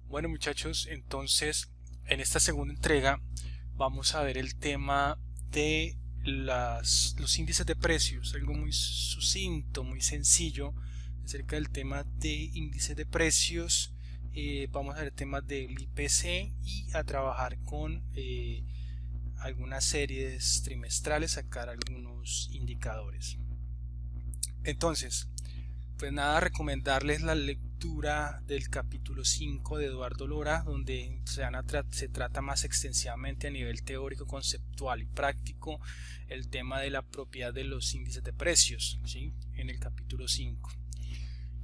Bueno muchachos, entonces en esta segunda entrega vamos a ver el tema de los índices de precios, algo muy sucinto, muy sencillo acerca del tema de índices de precios. Vamos a ver temas del IPC y a trabajar con algunas series trimestrales, sacar algunos indicadores. Entonces, pues nada, recomendarles la lectura del capítulo 5 de Eduardo Lora, donde se trata más extensivamente a nivel teórico, conceptual y práctico el tema de la propiedad de los índices de precios, ¿sí? En el capítulo 5.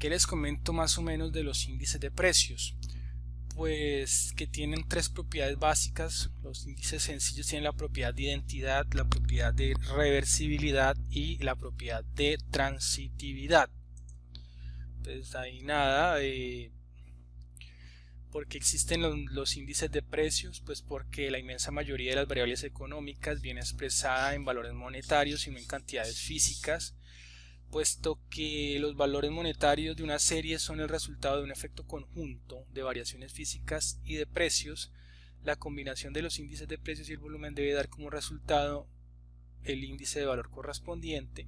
¿Qué les comento más o menos de los índices de precios? Pues que tienen tres propiedades básicas. Los índices sencillos tienen la propiedad de identidad, la propiedad de reversibilidad y la propiedad de transitividad. Pues ahí nada, porque existen los índices de precios, pues porque la inmensa mayoría de las variables económicas viene expresada en valores monetarios y no en cantidades físicas, puesto que los valores monetarios de una serie son el resultado de un efecto conjunto de variaciones físicas y de precios. La combinación de los índices de precios y el volumen debe dar como resultado el índice de valor correspondiente.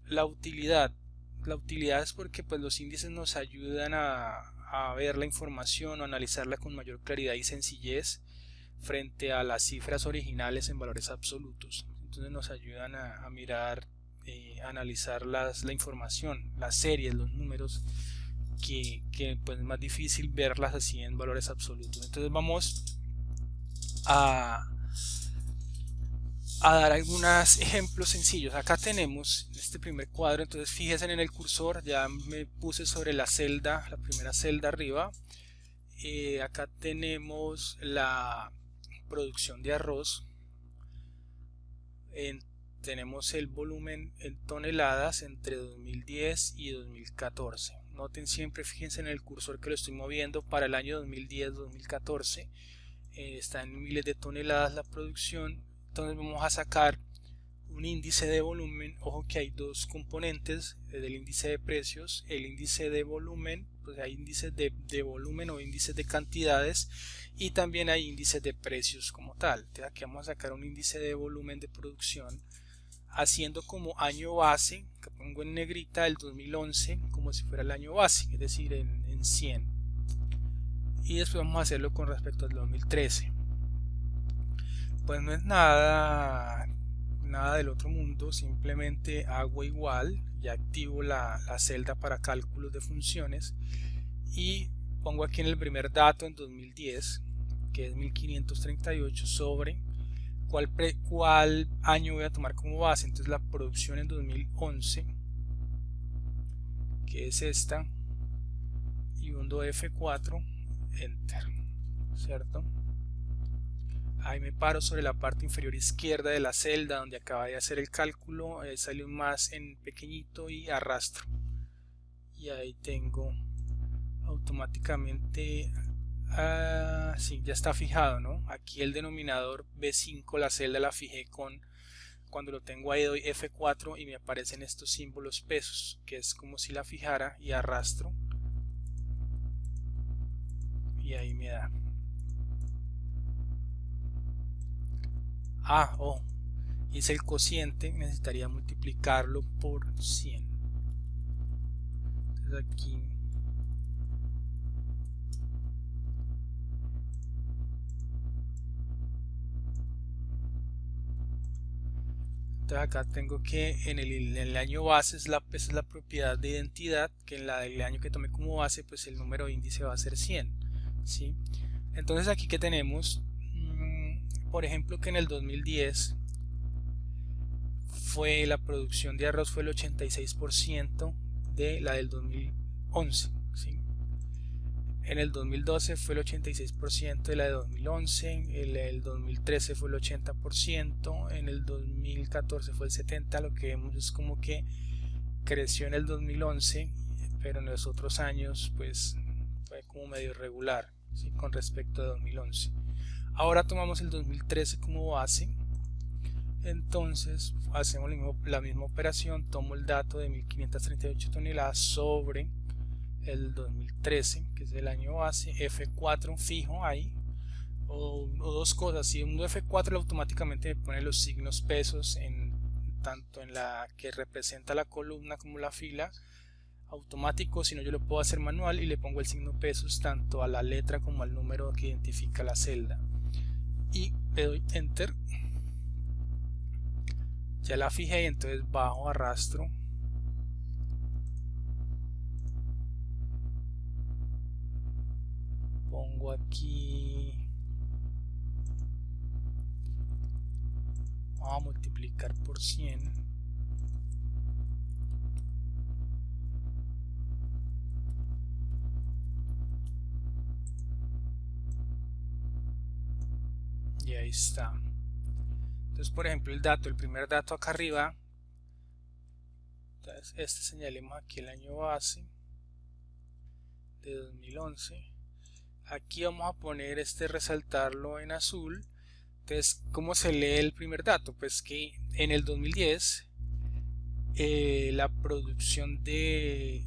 La utilidad es porque pues, los índices nos ayudan a ver la información o analizarla con mayor claridad y sencillez frente a las cifras originales en valores absolutos. Entonces nos ayudan a mirar, analizar la información, las series, los números, que pues, es más difícil verlas así en valores absolutos. Entonces vamos a dar algunos ejemplos sencillos. Acá tenemos este primer cuadro, entonces fíjense en el cursor, ya me puse sobre la celda, la primera celda arriba. Acá tenemos la producción de arroz, tenemos el volumen en toneladas entre 2010 y 2014. Noten siempre, fíjense en el cursor que lo estoy moviendo para el año 2010-2014, está en miles de toneladas la producción. Entonces vamos a sacar un índice de volumen. Ojo que hay dos componentes del índice de precios: el índice de volumen, pues hay índices de volumen o índices de cantidades, y también hay índices de precios como tal. Entonces aquí vamos a sacar un índice de volumen de producción haciendo como año base, que pongo en negrita, el 2011 como si fuera el año base, es decir en 100, y después vamos a hacerlo con respecto al 2013. Pues no es nada del otro mundo, simplemente hago igual, ya activo la celda para cálculos de funciones y pongo aquí en el primer dato en 2010, que es 1538, sobre cuál año voy a tomar como base. Entonces la producción en 2011, que es esta, y hundo F4, enter, ¿cierto? Ahí me paro sobre la parte inferior izquierda de la celda donde acaba de hacer el cálculo, sale un más en pequeñito y arrastro, y ahí tengo automáticamente, sí, ya está fijado, ¿no? Aquí el denominador B5, la celda la fijé cuando lo tengo ahí doy F4 y me aparecen estos símbolos pesos, que es como si la fijara, y arrastro y ahí me da. Hice el cociente, necesitaría multiplicarlo por 100. Entonces aquí acá tengo que en el año base es la propiedad de identidad, que en la del año que tomé como base pues el número de índice va a ser 100, ¿sí? Entonces aquí que tenemos, por ejemplo, que en el 2010 fue la producción de arroz fue el 86% de la del 2011, ¿sí? En el 2012 fue el 86% de la de 2011, el 2013 fue el 80%, en el 2014 fue el 70%. Lo que vemos es como que creció en el 2011, pero en los otros años pues fue como medio irregular, ¿sí? Con respecto a 2011. Ahora tomamos el 2013 como base, entonces hacemos la misma operación, tomo el dato de 1538 toneladas sobre el 2013, que es el año base, F4 fijo ahí, o dos cosas. Si uno F4 automáticamente me pone los signos pesos tanto en la que representa la columna como la fila, automático. Si no, yo lo puedo hacer manual y le pongo el signo pesos tanto a la letra como al número que identifica la celda y le doy enter. Ya la fijé, entonces bajo, arrastro, pongo aquí, vamos a multiplicar por 100, y ahí está. Entonces, por ejemplo, el primer dato acá arriba, entonces señalemos aquí el año base de 2011. Aquí vamos a poner resaltarlo en azul. Entonces, ¿cómo se lee el primer dato? Pues que en el 2010 la producción de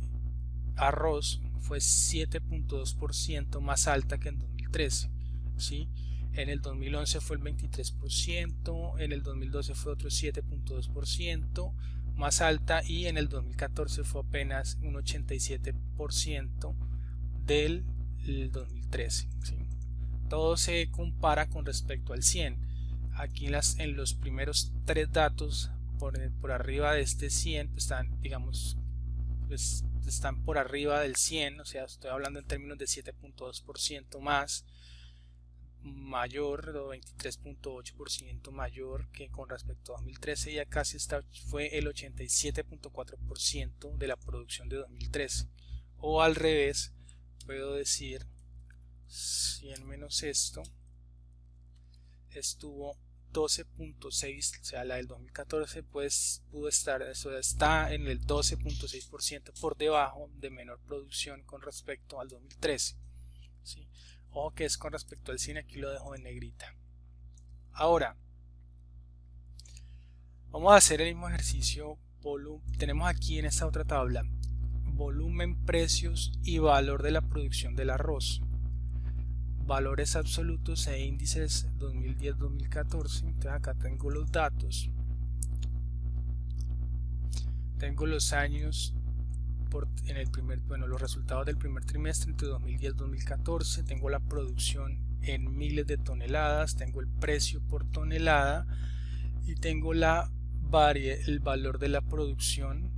arroz fue 7.2% más alta que en 2013, ¿sí? En el 2011 fue el 23%, en el 2012 fue otro 7.2% más alta y en el 2014 fue apenas un 87% del 2013, ¿sí? Todo se compara con respecto al 100. Aquí en los primeros tres datos por arriba de este 100 pues están, digamos, pues están por arriba del 100, o sea, estoy hablando en términos de 7.2% más mayor, o 23.8% mayor que con respecto a 2013, y acá fue el 87.4% de la producción de 2013, o al revés, puedo decir 100 menos esto estuvo 12.6, o sea, la del 2014 pues pudo estar, eso está en el 12.6% por debajo de menor producción con respecto al 2013, ¿sí? Ojo que es con respecto al 100, aquí lo dejo en negrita. Ahora vamos a hacer el mismo ejercicio. Tenemos aquí en esta otra tabla volumen, precios y valor de la producción del arroz, valores absolutos e índices 2010-2014. Entonces acá tengo los datos, tengo los años los resultados del primer trimestre entre 2010-2014, tengo la producción en miles de toneladas, tengo el precio por tonelada y tengo el valor de la producción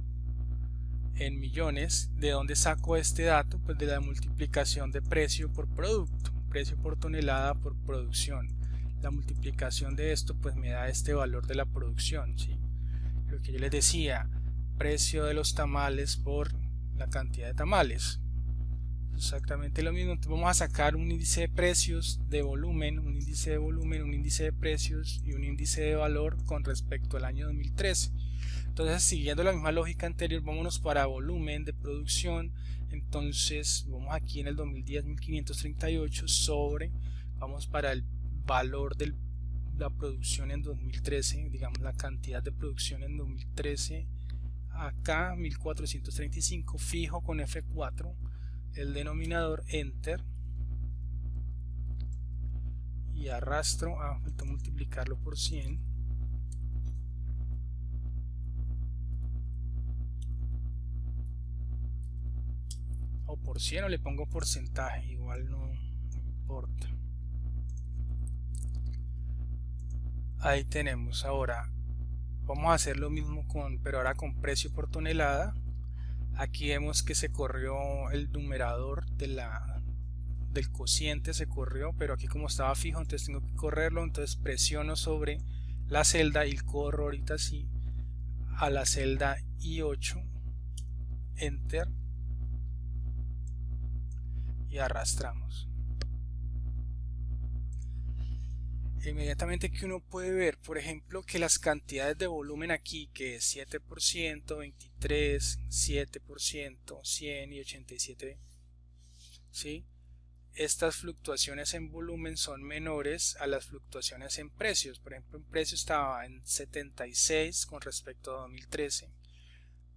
en millones. ¿De dónde saco este dato? Pues de la multiplicación de precio por producto, precio por tonelada por producción. La multiplicación de esto pues me da este valor de la producción, ¿sí? Lo que yo les decía, precio de los tamales por la cantidad de tamales, exactamente lo mismo. Entonces vamos a sacar un índice de precios de volumen, un índice de volumen, un índice de precios y un índice de valor con respecto al año 2013. Entonces, siguiendo la misma lógica anterior, vámonos para volumen de producción. Entonces vamos aquí en el 2010 1538 sobre, vamos para el valor de la producción en 2013, digamos la cantidad de producción en 2013, acá 1435, fijo con F4 el denominador, enter, y arrastro, falta multiplicarlo por 100, o por 100, o le pongo porcentaje, igual no importa. Ahí tenemos. Ahora vamos a hacer lo mismo pero ahora con precio por tonelada. Aquí vemos que se corrió el numerador del cociente, se corrió, pero aquí como estaba fijo, entonces tengo que correrlo. Entonces presiono sobre la celda y corro ahorita sí a la celda I8, enter, y arrastramos. Inmediatamente que uno puede ver, por ejemplo, que las cantidades de volumen aquí, que es 7%, 23, 7%, 100 y 87, ¿sí? Estas fluctuaciones en volumen son menores a las fluctuaciones en precios. Por ejemplo, en precio estaba en 76 con respecto a 2013,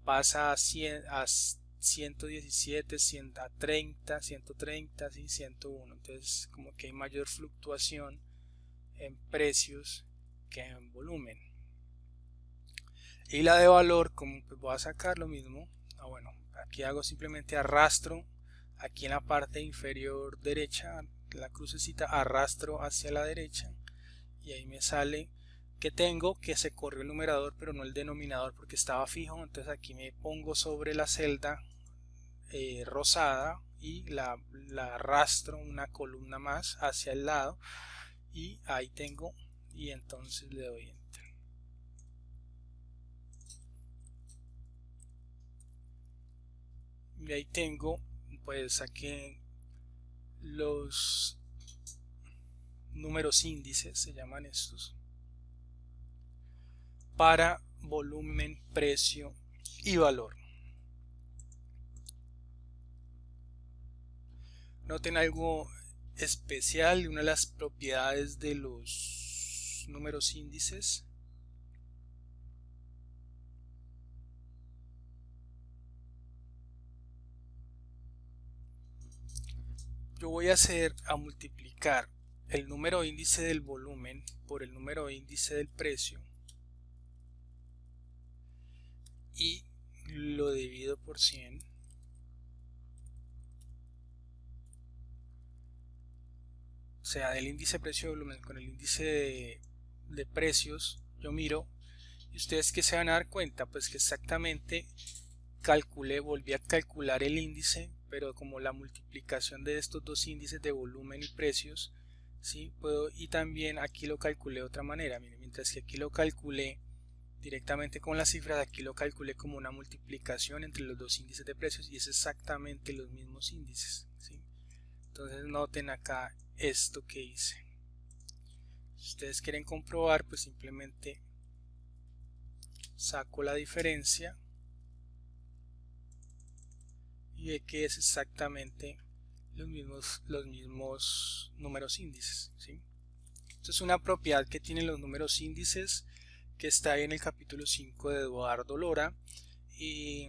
pasa a 117, 130, 130, ¿sí? 101. Entonces como que hay mayor fluctuación en precios que en volumen. Y la de valor, como pues voy a sacar lo mismo, bueno, aquí hago simplemente arrastro aquí en la parte inferior derecha, la crucecita, arrastro hacia la derecha y ahí me sale que tengo que se corrió el numerador pero no el denominador porque estaba fijo. Entonces aquí me pongo sobre la celda rosada y la arrastro una columna más hacia el lado y ahí tengo, y entonces le doy enter. Y ahí tengo, pues saqué los números índices, se llaman estos, para volumen, precio y valor. Noten algo especial, una de las propiedades de los números índices. Yo voy a multiplicar el número índice del volumen por el número índice del precio y lo divido por 100. O sea, del índice precio de volumen con el índice de precios, yo miro, y ustedes que se van a dar cuenta, pues que exactamente volví a calcular el índice, pero como la multiplicación de estos dos índices de volumen y precios, ¿sí? Y también aquí lo calculé de otra manera. Miren, mientras que aquí lo calculé directamente con las cifras, aquí lo calculé como una multiplicación entre los dos índices de precios y es exactamente los mismos índices, ¿sí? Entonces noten acá esto que hice. Si ustedes quieren comprobar, pues simplemente saco la diferencia y ve que es exactamente los mismos números índices, ¿sí? Esto es una propiedad que tienen los números índices que está ahí en el capítulo 5 de Eduardo Lora. Y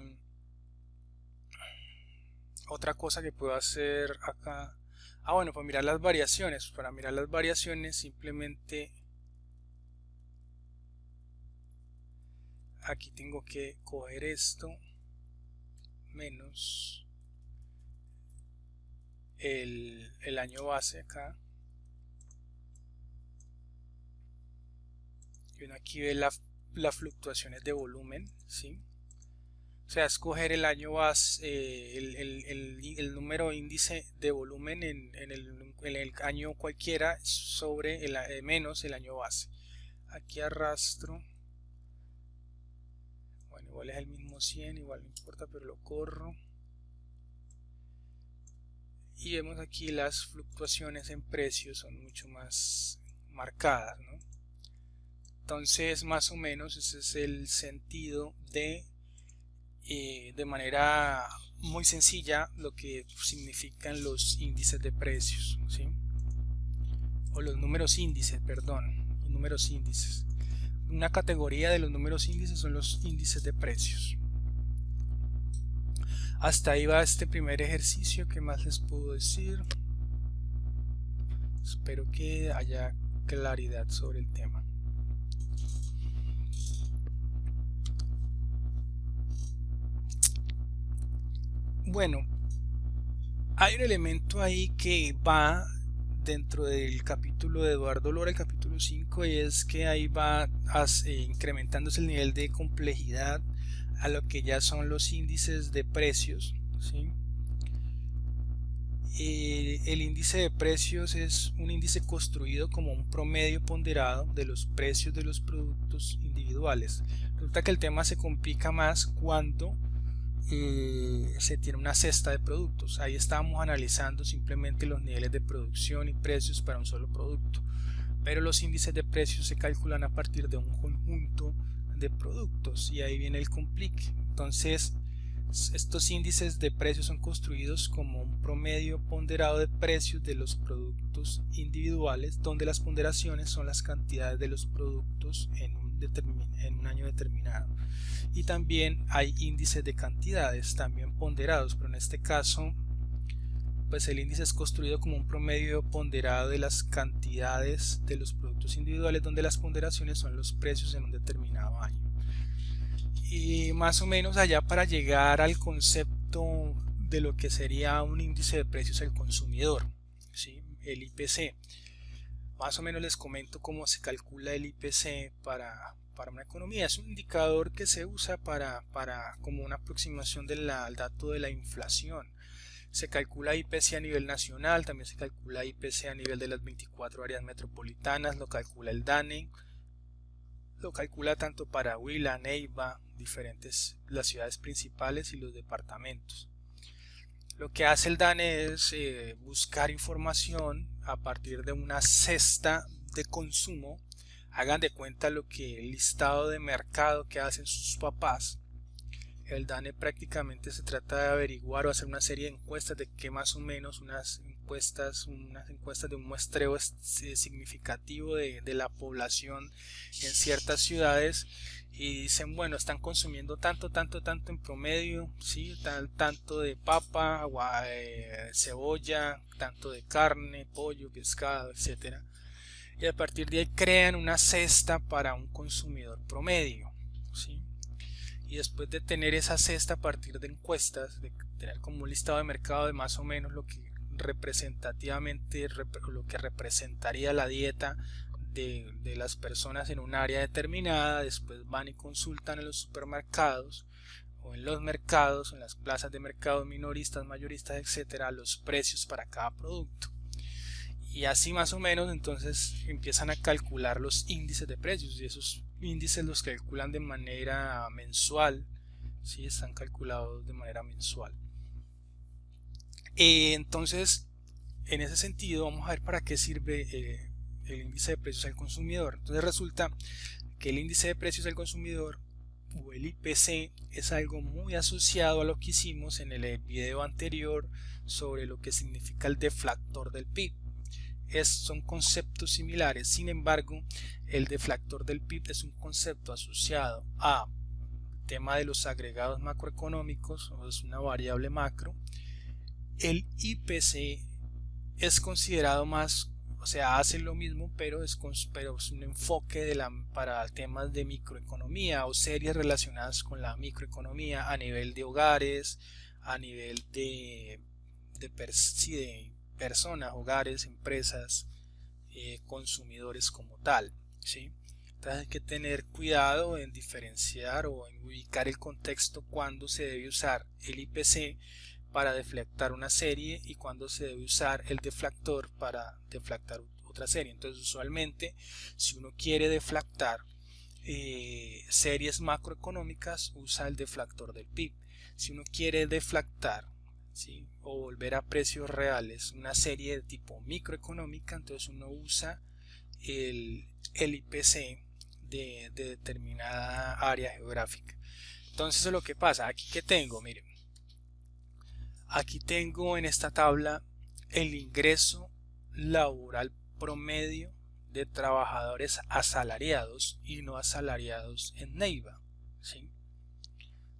otra cosa que puedo hacer acá, bueno, para mirar las variaciones, simplemente aquí tengo que coger esto menos el año base acá, y uno aquí ve las fluctuaciones de volumen, ¿sí? O sea, escoger el año base, el número índice de volumen en el año cualquiera sobre menos el año base. Aquí arrastro, bueno, igual es el mismo 100, igual no importa, pero lo corro. Y vemos aquí las fluctuaciones en precios son mucho más marcadas, ¿no? Entonces, más o menos ese es el sentido de manera muy sencilla lo que significan los índices de precios, ¿sí? O los números índices, perdón, números índices. Una categoría de los números índices son los índices de precios. Hasta ahí va este primer ejercicio. ¿Qué más les puedo decir? Espero que haya claridad sobre el tema. Bueno, hay un elemento ahí que va dentro del capítulo de Eduardo Lora, el capítulo 5, y es que ahí va incrementándose el nivel de complejidad a lo que ya son los índices de precios, ¿sí? El índice de precios es un índice construido como un promedio ponderado de los precios de los productos individuales. Resulta que el tema se complica más cuando se tiene una cesta de productos. Ahí estábamos analizando simplemente los niveles de producción y precios para un solo producto, pero los índices de precios se calculan a partir de un conjunto de productos y ahí viene el complique. Entonces estos índices de precios son construidos como un promedio ponderado de precios de los productos individuales, donde las ponderaciones son las cantidades de los productos en un en un año determinado. Y también hay índices de cantidades también ponderados, pero en este caso pues el índice es construido como un promedio ponderado de las cantidades de los productos individuales, donde las ponderaciones son los precios en un determinado año. Y más o menos allá, para llegar al concepto de lo que sería un índice de precios al consumidor, ¿sí? El IPC. Más o menos les comento cómo se calcula el IPC para una economía. Es un indicador que se usa como una aproximación al dato de la inflación. Se calcula IPC a nivel nacional, también se calcula IPC a nivel de las 24 áreas metropolitanas, lo calcula el DANE, lo calcula tanto para Huila, Neiva, las ciudades principales y los departamentos. Lo que hace el DANE es buscar información a partir de una cesta de consumo. Hagan de cuenta lo que el listado de mercado que hacen sus papás. El DANE prácticamente se trata de averiguar o hacer una serie de encuestas de que más o menos unas encuestas de un muestreo significativo de la población en ciertas ciudades, y dicen, bueno, están consumiendo tanto en promedio, ¿sí? Tanto de papa, cebolla, tanto de carne, pollo, pescado, etcétera. Y a partir de ahí crean una cesta para un consumidor promedio, ¿sí? Y después de tener esa cesta a partir de encuestas, de tener como un listado de mercado de más o menos lo que representativamente lo que representaría la dieta de las personas en un área determinada, después van y consultan en los supermercados o en los mercados, en las plazas de mercados minoristas, mayoristas, etcétera, los precios para cada producto. Y así más o menos entonces empiezan a calcular los índices de precios, y esos índices los calculan de manera mensual, ¿sí? Están calculados de manera mensual. Entonces, en ese sentido, vamos a ver para qué sirve el índice de precios al consumidor. Entonces resulta que el índice de precios al consumidor, o el IPC, es algo muy asociado a lo que hicimos en el video anterior sobre lo que significa el deflactor del PIB. Son conceptos similares, sin embargo el deflactor del PIB es un concepto asociado a tema de los agregados macroeconómicos, o es una variable macro. El IPC es considerado más, o sea, hace lo mismo, pero es un enfoque para temas de microeconomía o series relacionadas con la microeconomía a nivel de hogares, a nivel de personas, hogares, empresas, consumidores como tal, ¿sí? Entonces hay que tener cuidado en diferenciar o en ubicar el contexto cuando se debe usar el IPC para deflactar una serie y cuando se debe usar el deflactor para deflactar otra serie. Entonces usualmente, si uno quiere deflactar series macroeconómicas, usa el deflactor del PIB. Si uno quiere deflactar, ¿sí?, o volver a precios reales una serie de tipo microeconómica, entonces uno usa el IPC de determinada área geográfica. Entonces lo que pasa, aquí que tengo, miren, aquí tengo en esta tabla el ingreso laboral promedio de trabajadores asalariados y no asalariados en Neiva, ¿sí?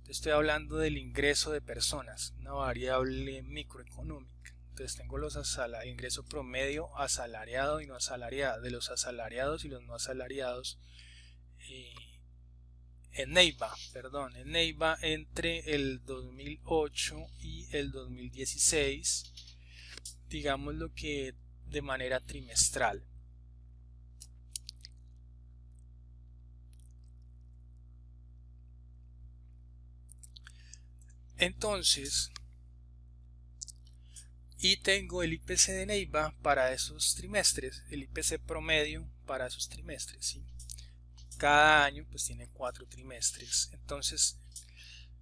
Estoy hablando del ingreso de personas, una variable microeconómica. Entonces tengo el ingreso promedio asalariado y no asalariado, de los asalariados y los no asalariados en Neiva entre el 2008 y el 2016, digamos lo que de manera trimestral. Entonces, y tengo el IPC de Neiva para esos trimestres, el IPC promedio para esos trimestres, ¿sí? Cada año pues tiene 4 trimestres. Entonces,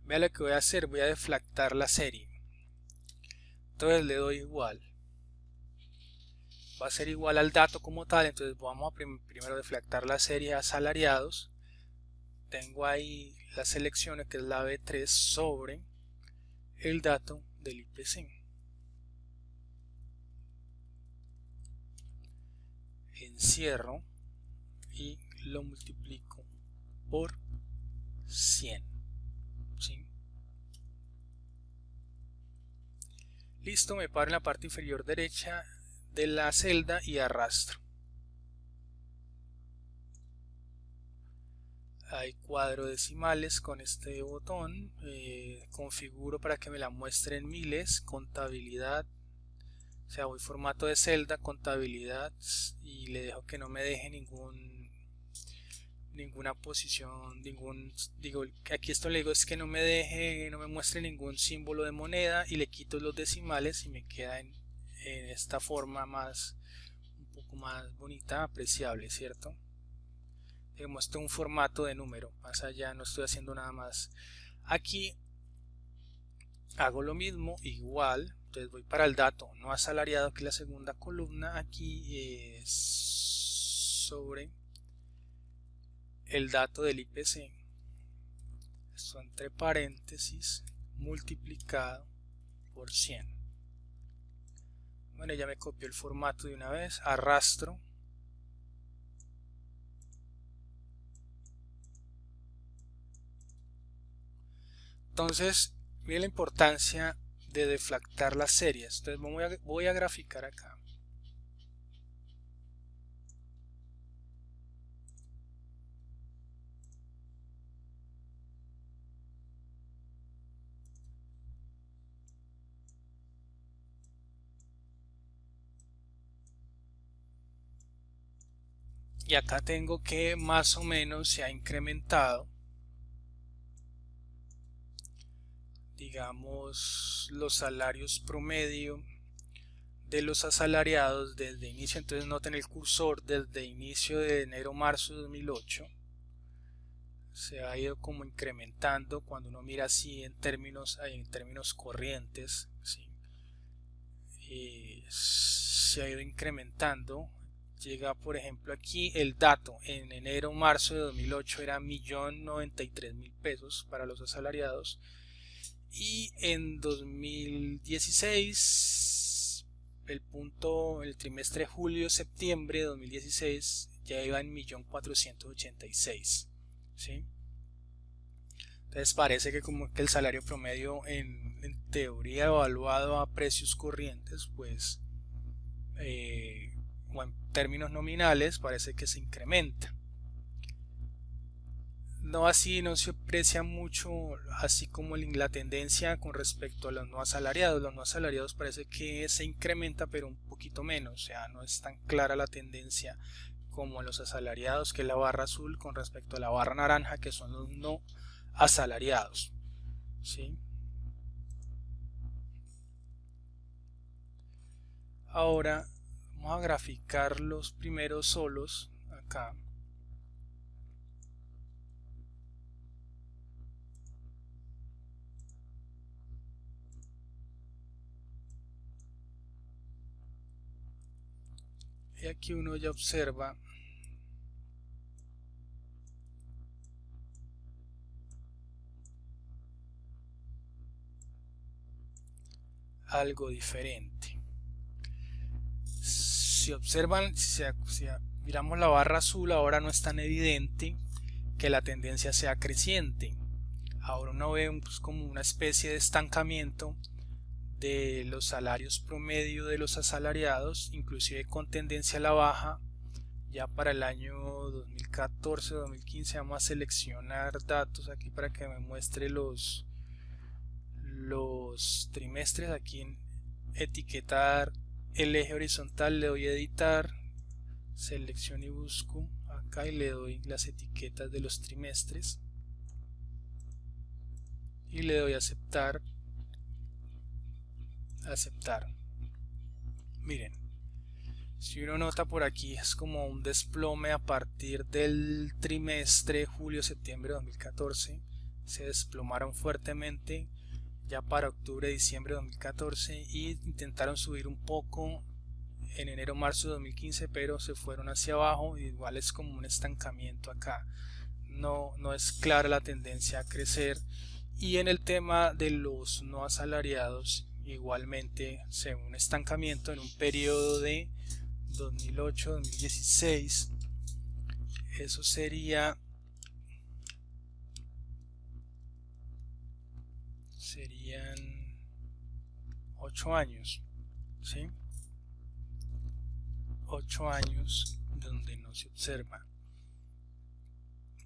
vea lo que voy a hacer, voy a deflactar la serie. Entonces le doy igual. Va a ser igual al dato como tal, entonces vamos a primero deflactar la serie asalariados. Tengo ahí las selecciones, que es la B3 sobre el dato del IPC. Encierro y lo multiplico por 100. ¿Sí? Listo, me paro en la parte inferior derecha de la celda y arrastro. Hay cuadro decimales con este botón, configuro para que me la muestre en miles, contabilidad, o sea, voy formato de celda, contabilidad, y le dejo que no me deje ninguna posición, digo, aquí esto le digo es que no me muestre ningún símbolo de moneda, y le quito los decimales y me queda en esta forma un poco más bonita, apreciable, ¿cierto? Muestro un formato de número, más allá no estoy haciendo nada más. Aquí hago lo mismo, igual, entonces voy para el dato no asalariado, que es la segunda columna, aquí es sobre el dato del IPC, esto entre paréntesis, multiplicado por 100. Bueno, ya me copió el formato de una vez, arrastro. Entonces, miren la importancia de deflactar las series. Entonces voy a graficar acá. Y acá tengo que más o menos se ha incrementado, digamos, los salarios promedio de los asalariados desde inicio. Entonces noten el cursor desde inicio de enero-marzo de 2008 se ha ido como incrementando cuando uno mira así en términos corrientes, ¿sí? Se ha ido incrementando. Llega, por ejemplo, aquí el dato en enero-marzo de 2008 era 1.093.000 pesos para los asalariados, y en 2016 el trimestre julio-septiembre de 2016 ya iba en 1.486.000, ¿sí? Entonces parece que como que el salario promedio en teoría evaluado a precios corrientes, pues o en términos nominales, parece que se incrementa. No así, no se aprecia mucho así como la tendencia con respecto a los no asalariados. Los no asalariados parece que se incrementa, pero un poquito menos, o sea, no es tan clara la tendencia como los asalariados, que es la barra azul, con respecto a la barra naranja, que son los no asalariados, ¿sí? Ahora vamos a graficar los primeros solos acá. Y aquí uno ya observa algo diferente. Si observan, si miramos la barra azul, ahora no es tan evidente que la tendencia sea creciente. Ahora uno ve pues, como una especie de estancamiento de los salarios promedio de los asalariados, inclusive con tendencia a la baja. Ya para el año 2014-2015 vamos a seleccionar datos aquí para que me muestre los trimestres. Aquí en etiquetar el eje horizontal le doy a editar, selecciono y busco acá y le doy las etiquetas de los trimestres y le doy a aceptar. Miren, si uno nota por aquí es como un desplome a partir del trimestre julio-septiembre de 2014, se desplomaron fuertemente ya para octubre-diciembre de 2014 y intentaron subir un poco en enero-marzo de 2015, pero se fueron hacia abajo. Igual es como un estancamiento acá, no es clara la tendencia a crecer. Y en el tema de los no asalariados igualmente se ve un estancamiento en un periodo de 2008-2016. Eso sería 8 años, ¿sí? 8 años donde no se observa.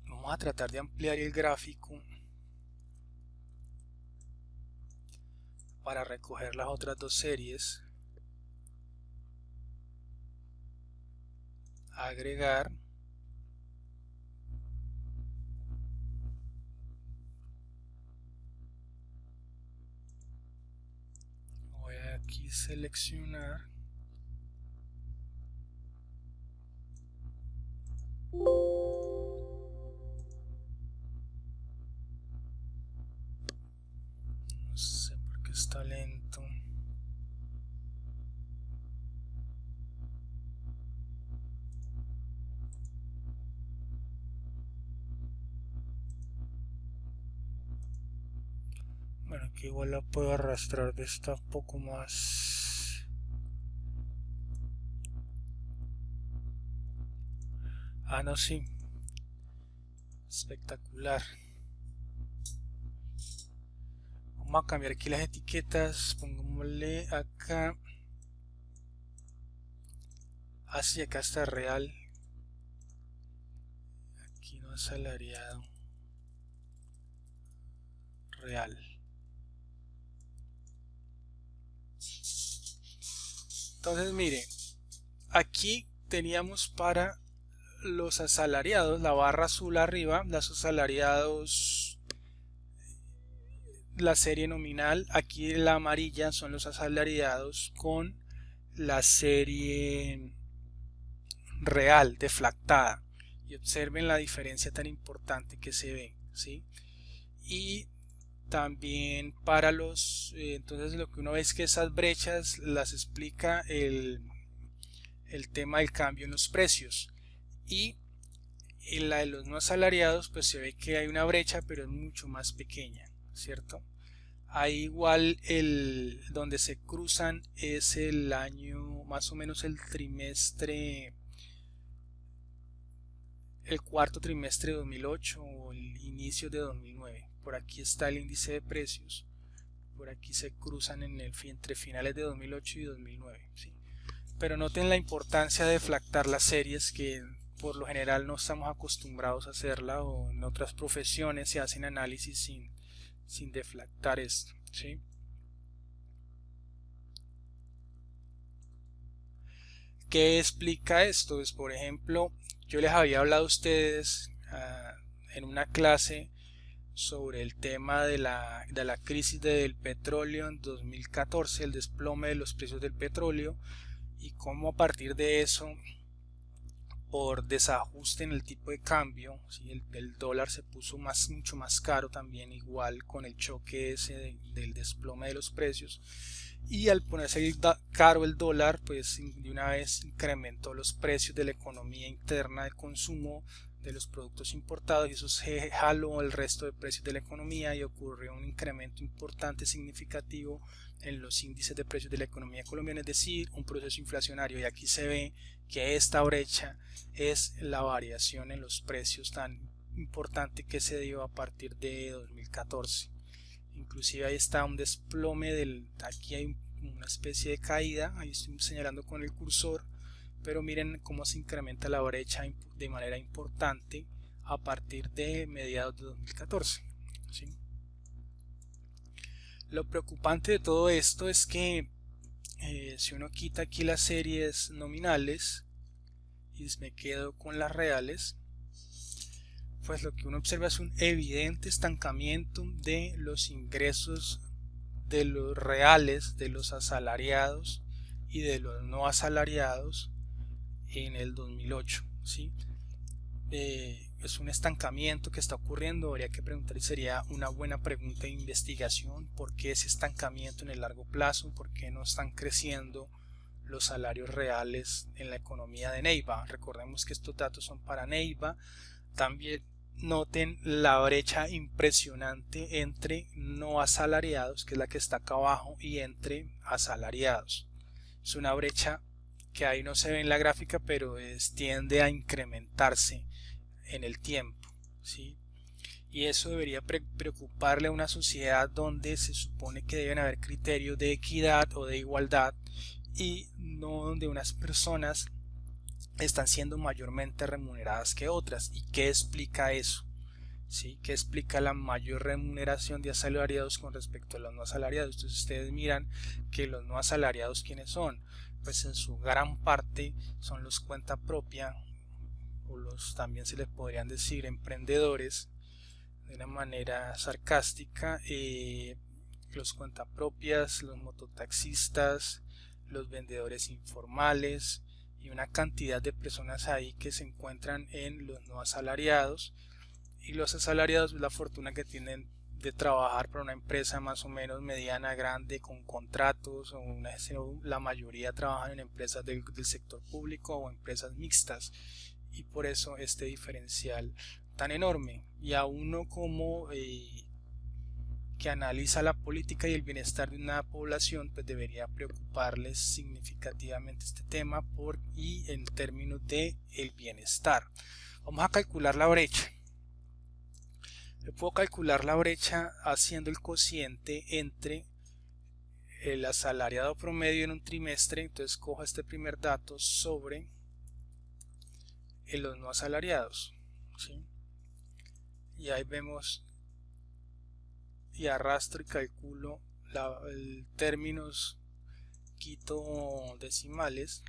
Vamos a tratar de ampliar el gráfico para recoger las otras dos series. Agregar. Voy a aquí seleccionar. No sé por qué está lento. Bueno, aquí igual la puedo arrastrar de esta un poco más. Ah, no, sí. Espectacular. Vamos a cambiar aquí las etiquetas. Pongámosle acá. Así, acá está real. Aquí no asalariado. Real. Entonces mire, aquí teníamos para los asalariados, la barra azul arriba, los asalariados, la serie nominal. Aquí la amarilla son los asalariados con la serie real, deflactada. Y observen la diferencia tan importante que se ve, ¿sí? Y también para los, entonces lo que uno ve es que esas brechas las explica el tema del cambio en los precios. Y en la de los no asalariados pues se ve que hay una brecha, pero es mucho más pequeña, ¿cierto? Ahí igual donde se cruzan es el año, más o menos el trimestre, el cuarto trimestre de 2008 o el inicio de 2009. Por aquí está el índice de precios. Por aquí se cruzan entre finales de 2008 y 2009, ¿sí? Pero noten la importancia de deflactar las series, que por lo general no estamos acostumbrados a hacerla, o en otras profesiones se hacen análisis sin deflactar esto, ¿sí? ¿Qué explica esto? Pues, por ejemplo, yo les había hablado a ustedes en una clase sobre el tema de la crisis del petróleo en 2014, el desplome de los precios del petróleo, y cómo a partir de eso, por desajuste en el tipo de cambio, ¿sí? el dólar se puso mucho más caro también, igual con el choque ese del desplome de los precios, y al ponerse caro el dólar, pues de una vez incrementó los precios de la economía interna de consumo de los productos importados, y eso se jaló el resto de precios de la economía y ocurrió un incremento importante, significativo en los índices de precios de la economía colombiana, es decir, un proceso inflacionario. Y aquí se ve que esta brecha es la variación en los precios tan importante que se dio a partir de 2014. Inclusive ahí está un desplome aquí hay una especie de caída, ahí estoy señalando con el cursor, pero miren cómo se incrementa la brecha de manera importante a partir de mediados de 2014, ¿sí? Lo preocupante de todo esto es que si uno quita aquí las series nominales y me quedo con las reales, pues lo que uno observa es un evidente estancamiento de los ingresos de los reales, de los asalariados y de los no asalariados en el 2008, ¿sí? Es un estancamiento que está ocurriendo. Habría que preguntar, y sería una buena pregunta de investigación, ¿por qué ese estancamiento en el largo plazo? ¿Por qué no están creciendo los salarios reales en la economía de Neiva? Recordemos que estos datos son para Neiva. También noten la brecha impresionante entre no asalariados, que es la que está acá abajo, y entre asalariados. Es una brecha que ahí no se ve en la gráfica, pero tiende a incrementarse en el tiempo, ¿sí? Y eso debería preocuparle a una sociedad donde se supone que deben haber criterios de equidad o de igualdad y no donde unas personas están siendo mayormente remuneradas que otras. ¿Y qué explica eso? ¿Sí? ¿Qué explica la mayor remuneración de asalariados con respecto a los no asalariados? Entonces ustedes miran que los no asalariados, ¿quiénes son? Pues en su gran parte son los cuenta propia, o los también se les podrían decir emprendedores de una manera sarcástica, los cuentapropias, los mototaxistas, los vendedores informales y una cantidad de personas ahí que se encuentran en los no asalariados. Y los asalariados es la fortuna que tienen de trabajar para una empresa más o menos mediana, grande, con contratos, la mayoría trabajan en empresas del sector público o empresas mixtas, y por eso este diferencial tan enorme. Y a uno como que analiza la política y el bienestar de una población, pues debería preocuparles significativamente este tema y en términos de el bienestar. Vamos a calcular la brecha. Yo puedo calcular la brecha haciendo el cociente entre el asalariado promedio en un trimestre. Entonces cojo este primer dato sobre los no asalariados, ¿sí? Y ahí vemos y arrastro y calculo términos, quito decimales,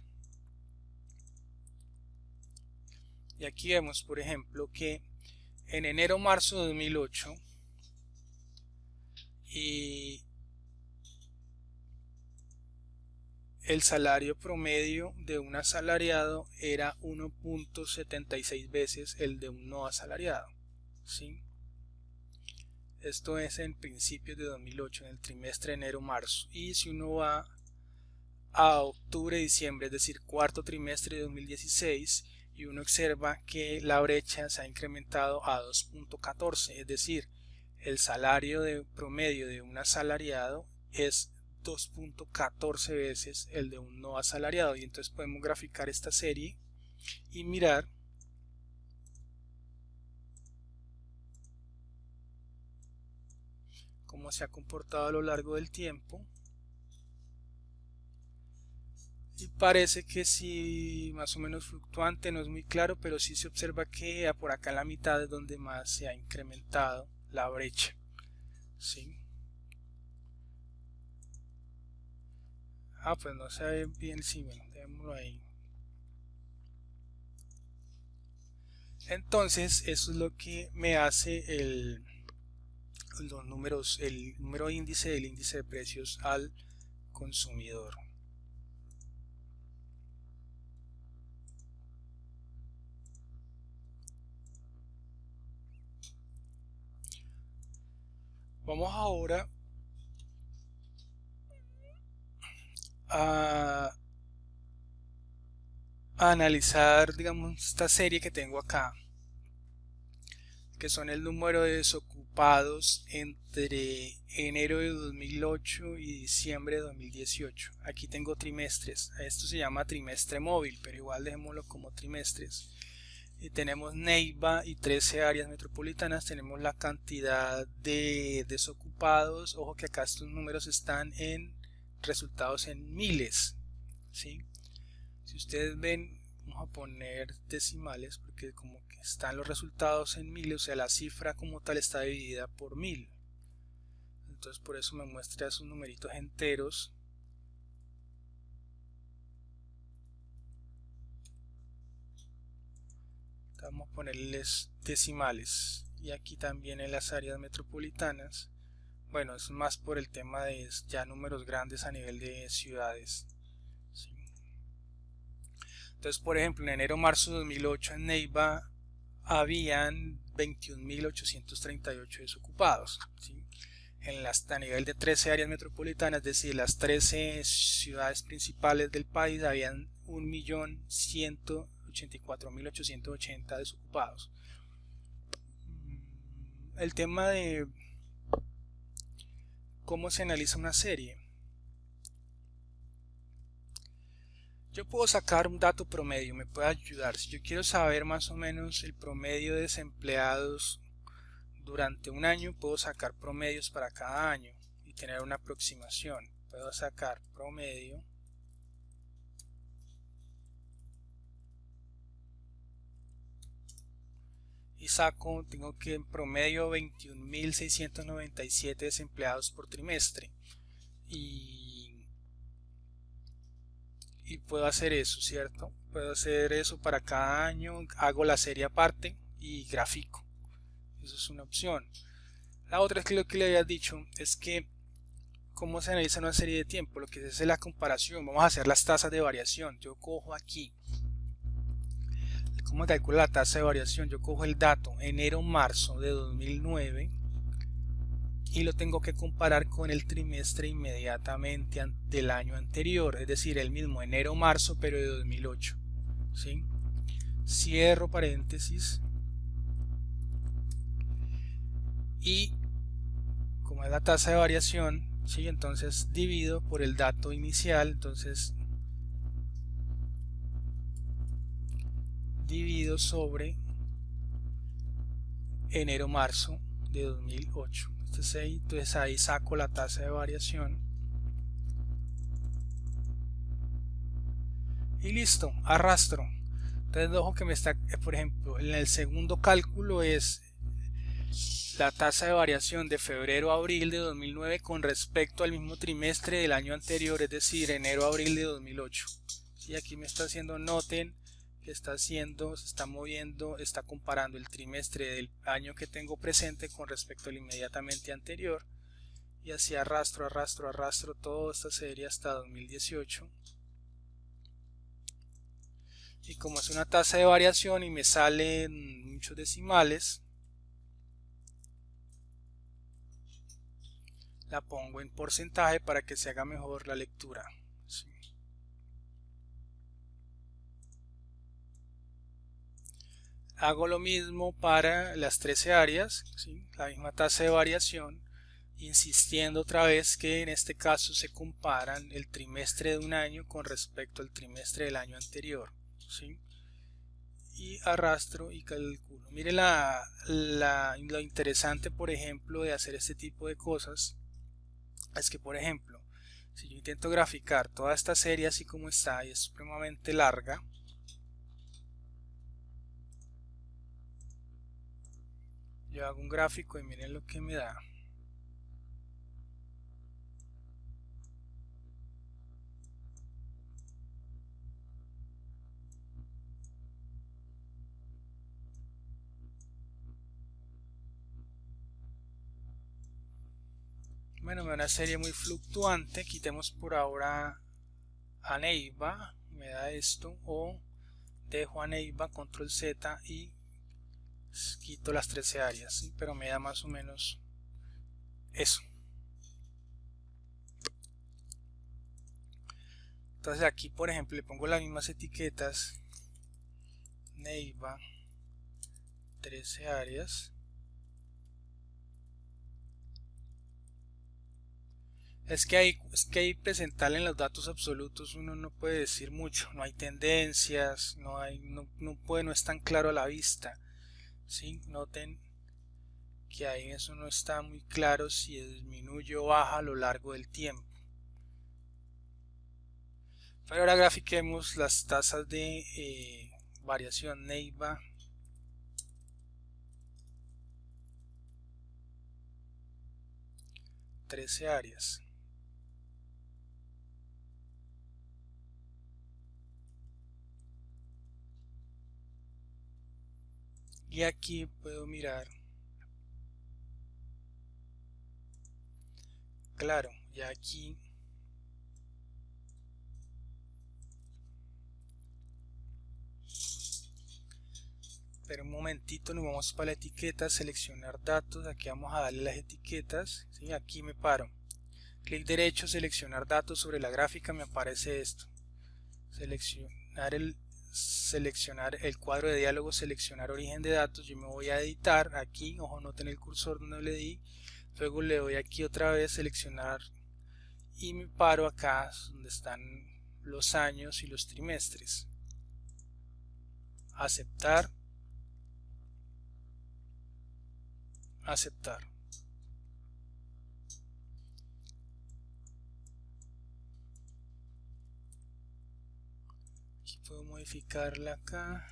y aquí vemos por ejemplo que en enero-marzo de 2008 y el salario promedio de un asalariado era 1.76 veces el de un no asalariado, ¿sí? Esto es en principios de 2008, en el trimestre enero-marzo. Y si uno va a octubre-diciembre, es decir, cuarto trimestre de 2016, y uno observa que la brecha se ha incrementado a 2.14, es decir, el salario promedio de un asalariado es 2.14 veces el de un no asalariado. Y entonces podemos graficar esta serie y mirar cómo se ha comportado a lo largo del tiempo. Y parece que sí, más o menos fluctuante, no es muy claro, pero sí se observa que por acá en la mitad es donde más se ha incrementado la brecha, ¿sí? Pues no se ve bien, sí, bueno, dejémoslo ahí. Entonces eso es lo que me hace los números, el número índice del índice de precios al consumidor. Vamos ahora a analizar, digamos, esta serie que tengo acá, que son el número de desocupados entre enero de 2008 y diciembre de 2018. Aquí tengo trimestres, esto se llama trimestre móvil, pero igual dejémoslo como trimestres. Y tenemos Neiva y 13 áreas metropolitanas, tenemos la cantidad de desocupados. Ojo que acá estos números están en resultados en miles, ¿sí? Si ustedes ven, vamos a poner decimales porque como que están los resultados en miles, o sea, la cifra como tal está dividida por 1000. Entonces por eso me muestra esos numeritos enteros. Vamos a ponerles decimales, y aquí también en las áreas metropolitanas. Bueno, es más por el tema de ya números grandes a nivel de ciudades, ¿sí? Entonces, por ejemplo, en enero-marzo de 2008 en Neiva habían 21.838 desocupados, ¿sí? A nivel de 13 áreas metropolitanas, es decir, las 13 ciudades principales del país, habían 1.184.880 desocupados. El tema de cómo se analiza una serie. Yo puedo sacar un dato promedio, me puede ayudar. Si yo quiero saber más o menos el promedio de desempleados durante un año puedo sacar promedios para cada año y tener una aproximación. Puedo sacar promedio y tengo que en promedio 21.697 desempleados por trimestre y puedo hacer eso, ¿cierto? Puedo hacer eso para cada año, hago la serie aparte y grafico. Eso es una opción. La otra es que lo que le había dicho es que cómo se analiza una serie de tiempo. Lo que se hace es la comparación. Vamos a hacer las tasas de variación. Yo cojo aquí. ¿Cómo calculo la tasa de variación? Yo cojo el dato enero-marzo de 2009 y lo tengo que comparar con el trimestre inmediatamente del año anterior, es decir, el mismo enero-marzo pero de 2008. ¿Sí? Cierro paréntesis y como es la tasa de variación, ¿sí? Entonces divido por el dato inicial, entonces divido sobre enero-marzo de 2008. Entonces ahí saco la tasa de variación y listo, arrastro. Entonces ojo que me está, por ejemplo, en el segundo cálculo es la tasa de variación de febrero a abril de 2009 con respecto al mismo trimestre del año anterior, es decir, enero-abril de 2008. Y aquí me está haciendo, noten que está haciendo, se está moviendo, está comparando el trimestre del año que tengo presente con respecto al inmediatamente anterior. Y así arrastro toda esta serie hasta 2018. Y como es una tasa de variación y me salen muchos decimales, la pongo en porcentaje para que se haga mejor la lectura. ¿Sí? Hago lo mismo para las 13 áreas, ¿sí? La misma tasa de variación, insistiendo otra vez que en este caso se comparan el trimestre de un año con respecto al trimestre del año anterior. ¿Sí? Y arrastro y calculo. Mire lo interesante, por ejemplo, de hacer este tipo de cosas es que, por ejemplo, si yo intento graficar toda esta serie así como está y es supremamente larga, yo hago un gráfico y miren lo que me da. Bueno, me da una serie muy fluctuante. Quitemos por ahora a Neiva, me da esto, o dejo a Neiva, control Z y quito las 13 áreas, ¿sí? Pero me da más o menos eso. Entonces aquí, por ejemplo, le pongo las mismas etiquetas, Neiva, 13 áreas. Es que ahí presentarle en los datos absolutos uno no puede decir mucho, no hay tendencias, no es tan claro a la vista. ¿Sí? Noten que ahí eso no está muy claro si disminuye o baja a lo largo del tiempo. Pero ahora grafiquemos las tasas de variación Neiva. Trece áreas. Y aquí puedo mirar, claro, ya aquí pero un momentito, nos vamos para la etiqueta, seleccionar datos, aquí vamos a darle las etiquetas, ¿sí? Aquí me paro, clic derecho, seleccionar datos, sobre la gráfica me aparece esto, seleccionar el cuadro de diálogo, seleccionar origen de datos, yo me voy a editar aquí, ojo, noten el cursor donde le di, luego le doy aquí otra vez, seleccionar y me paro acá donde están los años y los trimestres, aceptar, aceptar. Aquí puedo modificarla acá.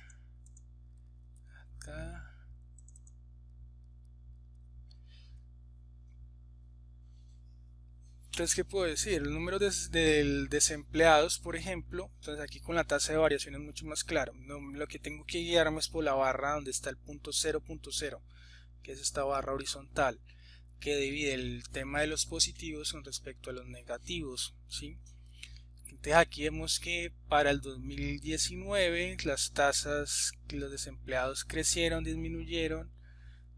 Entonces, ¿qué puedo decir? El número de desempleados, por ejemplo, entonces aquí con la tasa de variación es mucho más claro. Lo que tengo que guiarme es por la barra donde está el punto 0.0, que es esta barra horizontal, que divide el tema de los positivos con respecto a los negativos, ¿sí? Entonces aquí vemos que para el 2019 las tasas, los desempleados crecieron, disminuyeron.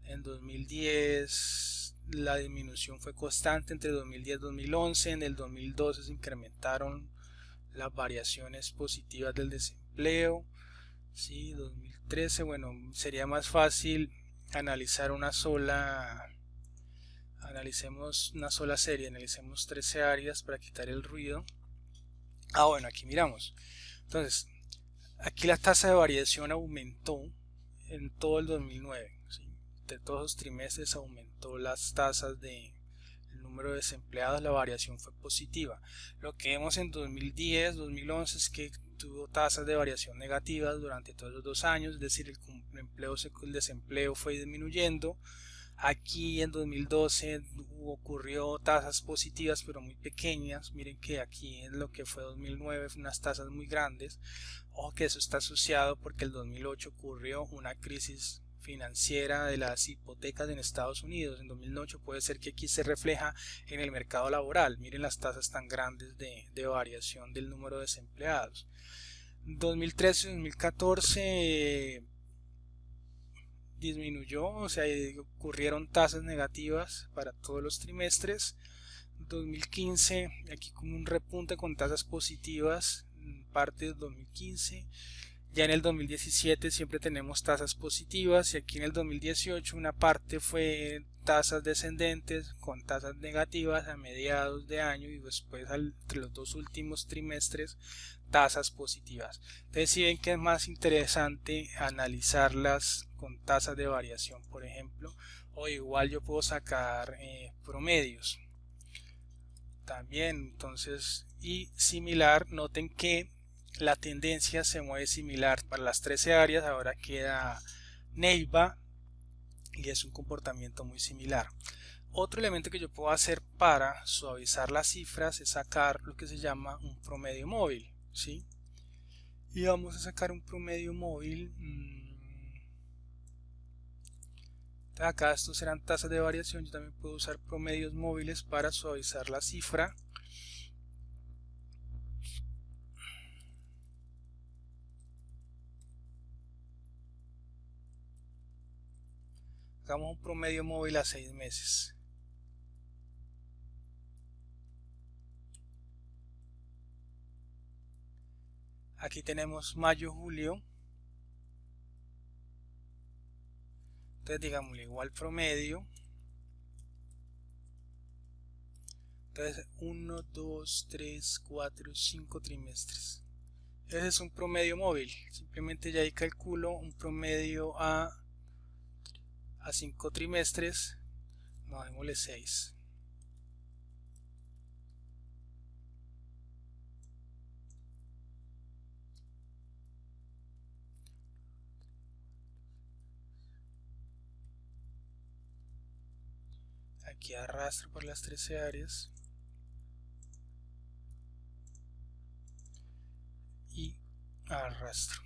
En 2010 la disminución fue constante entre 2010 y 2011. En el 2012 se incrementaron las variaciones positivas del desempleo. ¿Sí? 2013, bueno, sería más fácil analizar analicemos una sola serie, analicemos 13 áreas para quitar el ruido. Bueno, aquí miramos. Entonces, aquí la tasa de variación aumentó en todo el 2009. ¿Sí? De todos los trimestres aumentó las tasas de el número de desempleados, la variación fue positiva. Lo que vemos en 2010, 2011 es que tuvo tasas de variación negativas durante todos los 2 años, es decir, el desempleo fue disminuyendo. Aquí en 2012 ocurrió tasas positivas pero muy pequeñas. Miren que aquí en lo que fue 2009 fue unas tasas muy grandes. Ojo que eso está asociado porque el 2008 ocurrió una crisis financiera de las hipotecas en Estados Unidos. En 2008 puede ser que aquí se refleja en el mercado laboral. Miren las tasas tan grandes de variación del número de desempleados. 2013 y 2014 disminuyó, o sea, ocurrieron tasas negativas para todos los trimestres. 2015 aquí como un repunte con tasas positivas, parte del 2015. Ya en el 2017 siempre tenemos tasas positivas y aquí en el 2018 una parte fue tasas descendentes con tasas negativas a mediados de año y después entre los 2 últimos trimestres tasas positivas. Entonces si ven que es más interesante analizarlas con tasas de variación, por ejemplo, o igual yo puedo sacar promedios también. Entonces, y similar, noten que la tendencia se mueve similar para las 13 áreas. Ahora queda Neiva y es un comportamiento muy similar. Otro elemento que yo puedo hacer para suavizar las cifras es sacar lo que se llama un promedio móvil, ¿sí? Y vamos a sacar un promedio móvil. Acá estos serán tasas de variación. Yo también puedo usar promedios móviles para suavizar la cifra. Hagamos un promedio móvil a 6 meses. Aquí tenemos mayo, julio. Entonces digamos igual promedio. Entonces 1, 2, 3, 4, 5 trimestres. Ese es un promedio móvil. Simplemente ya ahí calculo un promedio a 5 trimestres. No, démosle 6. Aquí arrastro por las 13 áreas y arrastro.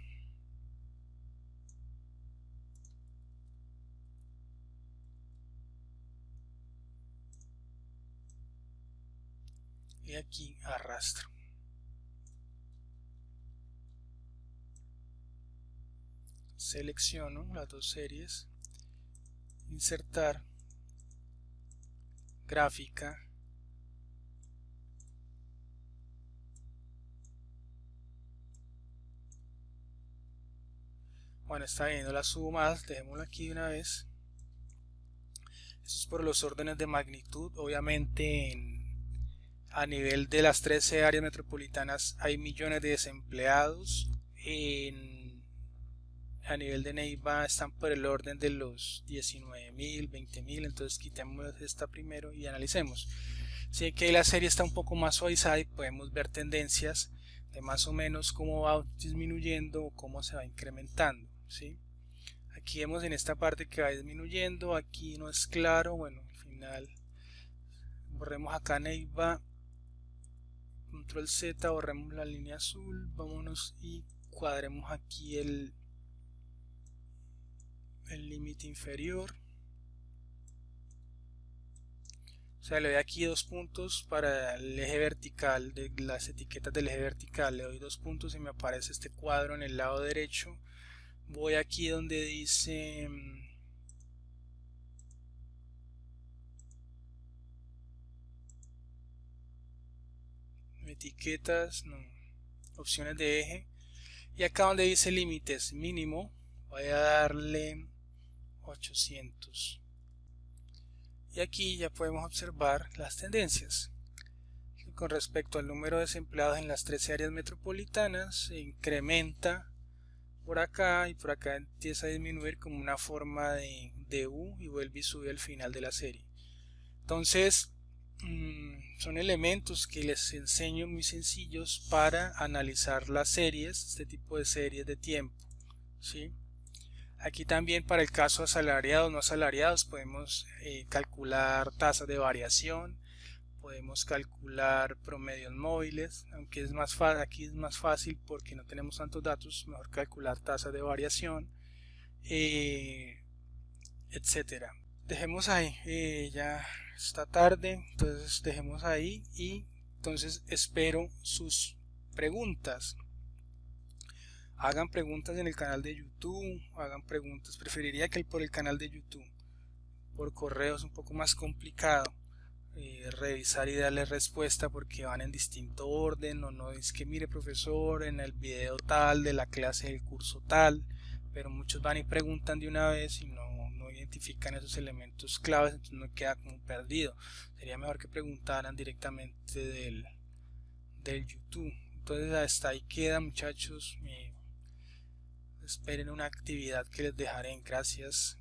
Y aquí arrastro. Selecciono las 2 series, insertar, gráfica, bueno, está bien, no la subo más, dejémoslo aquí de una vez. Eso es por los órdenes de magnitud. Obviamente a nivel de las 13 áreas metropolitanas hay millones de desempleados. En a nivel de Neiva están por el orden de los 19.000, 20.000, entonces quitemos esta primero y analicemos. Si que la serie está un poco más suavizada y podemos ver tendencias de más o menos cómo va disminuyendo o cómo se va incrementando, ¿sí? Aquí vemos en esta parte que va disminuyendo, aquí no es claro, bueno, al final borremos acá Neiva, control Z, borremos la línea azul, vámonos y cuadremos aquí el límite inferior. O sea, le doy aquí 2 puntos para el eje vertical, de las etiquetas del eje vertical, le doy 2 puntos y me aparece este cuadro en el lado derecho. Voy aquí donde dice etiquetas, no, opciones de eje, y acá donde dice límites mínimo voy a darle 800. Y aquí ya podemos observar las tendencias. Con respecto al número de desempleados en las 13 áreas metropolitanas, se incrementa por acá y por acá empieza a disminuir como una forma de U y vuelve y sube al final de la serie. Entonces, son elementos que les enseño muy sencillos para analizar las series, este tipo de series de tiempo, ¿sí? Aquí también para el caso asalariados, no asalariados, podemos calcular tasas de variación, podemos calcular promedios móviles, aunque es más aquí es más fácil porque no tenemos tantos datos, mejor calcular tasas de variación, etcétera. Dejemos ahí, ya está tarde, entonces dejemos ahí y entonces espero sus preguntas. Hagan preguntas en el canal de YouTube, hagan preguntas, preferiría que por el canal de YouTube. Por correo es un poco más complicado revisar y darle respuesta porque van en distinto orden, o no es que mire profesor en el video tal de la clase del curso tal, pero muchos van y preguntan de una vez y no identifican esos elementos claves, entonces no queda como perdido. Sería mejor que preguntaran directamente del YouTube. Entonces hasta ahí queda, muchachos. Esperen una actividad que les dejaré. Gracias.